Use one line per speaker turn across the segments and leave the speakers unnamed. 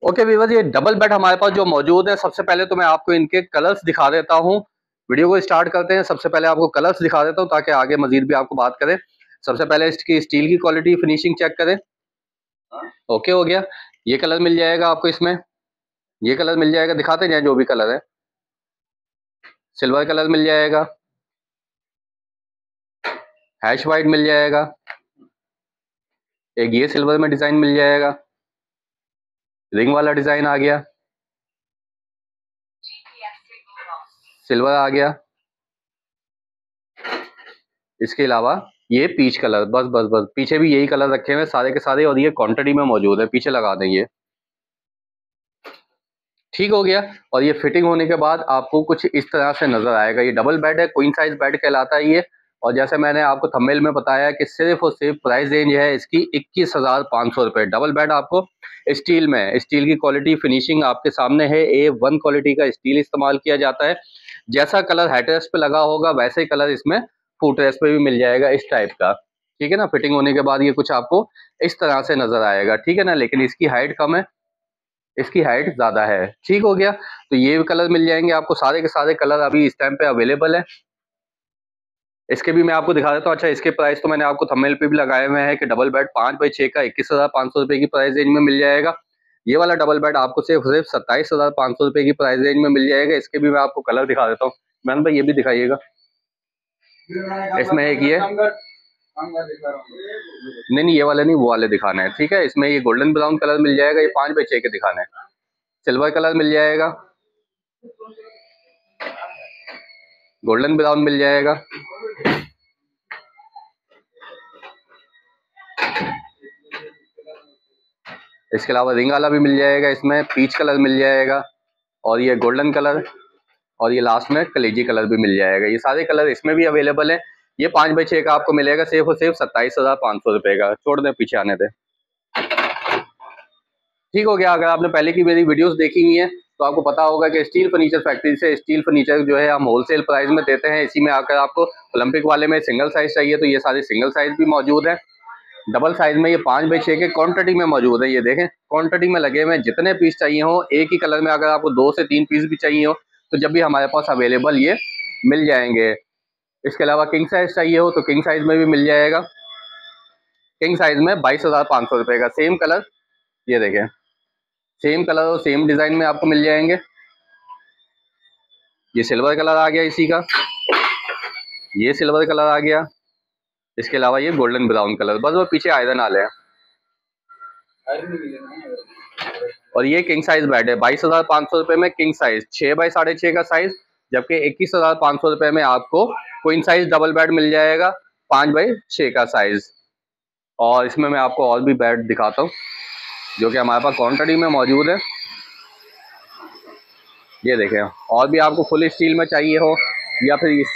Okay viewers, ये double bed हमारे पास जो मौजूद है, सबसे पहले तो मैं आपको इनके कलर्स दिखा देता हूँ। वीडियो को स्टार्ट करते हैं। सबसे पहले आपको कलर्स दिखा देता हूँ ताकि आगे मजीद भी आपको बात करें। सबसे पहले इसकी स्टील की क्वालिटी फिनिशिंग चेक करें। ओके हो गया। ये कलर मिल जाएगा आपको इसमें, ये कलर मिल जाएगा, दिखाते जाए जो भी कलर है। सिल्वर कलर मिल जाएगा, हैश वाइट मिल जाएगा, एक ये सिल्वर में डिजाइन मिल जाएगा, रिंग वाला डिजाइन आ गया, सिल्वर आ गया। इसके अलावा ये पीच कलर, बस बस बस पीछे भी यही कलर रखे हुए सारे के सारे, और ये क्वांटिटी में मौजूद है, पीछे लगा देंगे। ठीक हो गया। और ये फिटिंग होने के बाद आपको कुछ इस तरह से नजर आएगा। ये डबल बेड है, क्वीन साइज बेड कहलाता है ये। और जैसे मैंने आपको थंबनेल में बताया कि सिर्फ और सिर्फ प्राइस रेंज है इसकी 21,500 रुपये। डबल बेड आपको स्टील में, स्टील की क्वालिटी फिनिशिंग आपके सामने है। A1 क्वालिटी का स्टील इस्तेमाल किया जाता है। जैसा कलर हेडरेस्ट पे लगा होगा वैसे ही कलर इसमें फुटरेस्ट पे भी मिल जाएगा, इस टाइप का। ठीक है ना। फिटिंग होने के बाद ये कुछ आपको इस तरह से नजर आएगा। ठीक है ना। लेकिन इसकी हाइट कम है, इसकी हाइट ज्यादा है। ठीक हो गया। तो ये कलर मिल जाएंगे आपको, सारे के सारे कलर अभी इस टाइम पे अवेलेबल है। इसके भी मैं आपको दिखा देता हूँ। अच्छा, इसके प्राइस तो मैंने आपको थंबनेल पे भी लगाए हुए हैं कि डबल बेड 5x6 का 21,500 रुपए की प्राइस रेंज में मिल जाएगा। ये वाला डबल बेड आपको सिर्फ सिर्फ 27,500 रुपए की प्राइस रेंज में मिल जाएगा। इसके भी मैं आपको कलर दिखा देता हूँ। मैंने भाई ये भी दिखाइएगा। इसमें एक ये नहीं, ये वाले नहीं, वो वाले दिखाने हैं। ठीक है। इसमें ये गोल्डन ब्राउन कलर मिल जाएगा, ये 5x6 के दिखाने हैं। सिल्वर कलर मिल जाएगा, गोल्डन ब्राउन मिल जाएगा, इसके अलावा रिंग वाला भी मिल जाएगा, इसमें पीच कलर मिल जाएगा, और ये गोल्डन कलर, और ये लास्ट में कलेजी कलर भी मिल जाएगा। ये सारे कलर इसमें भी अवेलेबल है। ये 5x6 का आपको मिलेगा सिर्फ और सिर्फ 27,500 रुपए का। छोड़ दे, पीछे आने दे। ठीक हो गया। अगर आपने पहले की मेरी वीडियोस देखी हुई है तो आपको पता होगा कि स्टील फर्नीचर फैक्ट्री से स्टील फर्नीचर जो है हम होलसेल प्राइस में देते हैं। इसी में आकर आपको ओलंपिक वाले में सिंगल साइज चाहिए तो ये सारे सिंगल साइज भी मौजूद है। डबल साइज में ये 5x6 के क्वांटिटी में मौजूद है। ये देखें, क्वांटिटी में लगे हुए, जितने पीस चाहिए हो एक ही कलर में, अगर आपको 2 से 3 पीस भी चाहिए हो तो जब भी हमारे पास अवेलेबल ये मिल जाएंगे। इसके अलावा किंग साइज चाहिए हो तो किंग साइज में भी मिल जाएगा। किंग साइज में 22,500 रुपए का सेम कलर, ये देखें, सेम कलर और सेम डिजाइन में आपको मिल जाएंगे। ये सिल्वर कलर आ गया इसी का, ये सिल्वर कलर आ गया। इसके अलावा ये गोल्डन ब्राउन कलर, बस वो पीछे आयरन वाले हैं। और ये किंग साइज बेड है 22,500 रुपए में, किंग साइज 6x6.5 का साइज। जबकि 21,500 रुपए में आपको क्वीन साइज डबल बेड मिल जाएगा 5x6 का साइज। और इसमें मैं आपको और भी बेड दिखाता हूँ जो कि हमारे पास क्वांटिटी में मौजूद है। ये देखें, और भी आपको फुल स्टील में चाहिए हो या फिर इस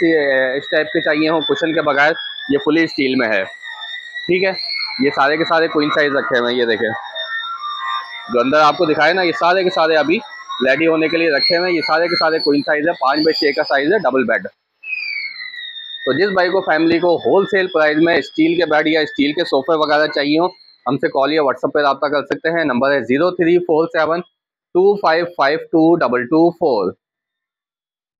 टाइप के चाहिए हो कुशन के बगैर, ये फुल स्टील में है। ठीक है। ये सारे के सारे क्वीन साइज रखे हुए हैं। ये देखें, जो अंदर आपको दिखाए ना, ये सारे के सारे अभी रेडी होने के लिए रखे हुए हैं। ये सारे के सारे क्वीन साइज है, 5x6 का साइज है डबल बेड। तो जिस भाई को फैमिली को होलसेल प्राइस में स्टील के बेड या स्टील के सोफे वगैरह चाहिए हो, हमसे कॉल या व्हाट्सएप पर रब्ता कर सकते हैं। नंबर है 034725522224।